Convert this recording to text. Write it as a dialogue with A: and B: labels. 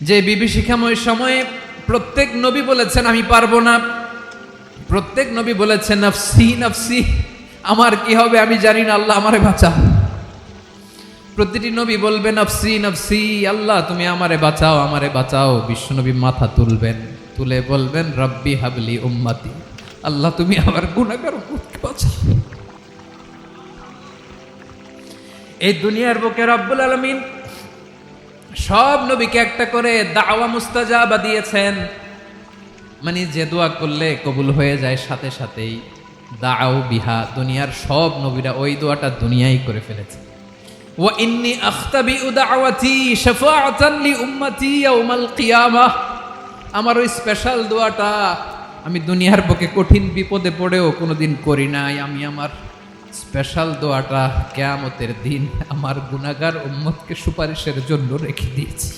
A: যে বিভীষিকাময় সময়ে প্রত্যেক নবী বলেছেন আমি পারবো না, প্রত্যেক নবী বলেছেন নফসি নফসি, আমার কি হবে আমি জানি না, আল্লাহ আমারে বাঁচাও। প্রতিটি নবী বলবে নফসি নফসি, আল্লাহ তুমি আমারে বাঁচাও আমারে বাঁচাও। বিশ্বনবী মাথা তুলবেন, তুলে বলবেন রব্বি হাবলি উম্মতি, আল্লাহ তুমি আমার গুনাহগার উম্মতকে বাঁচাও। এই দুনিয়ার বুকে রব্বুল আলামিন সব নবীকে একটা করে দাওয়া মুস্তাজাবা দিয়েছেন, মানে যে দোয়া করলে কবুল হয়ে যায় সাথে সাথেই। দাও বিহা, দুনিয়ার সব নবীরা ওই দোয়াটা দুনিয়ায় করে ফেলেছে। ওয়া ইন্নী আখতাবিউ দাওয়াতি শাফাআতান লি উম্মতি ইয়াউমাল কিয়ামাহ, আমার ওই স্পেশাল দোয়াটা আমি দুনিয়ার বুকে কঠিন বিপদে পড়েও কোনোদিন করি নাই। আমি আমার স্পেশাল দোয়াটা কিয়ামতের দিন আমার গুনাহগার উম্মতকে সুপারিশের জন্য রেখে দিয়েছি।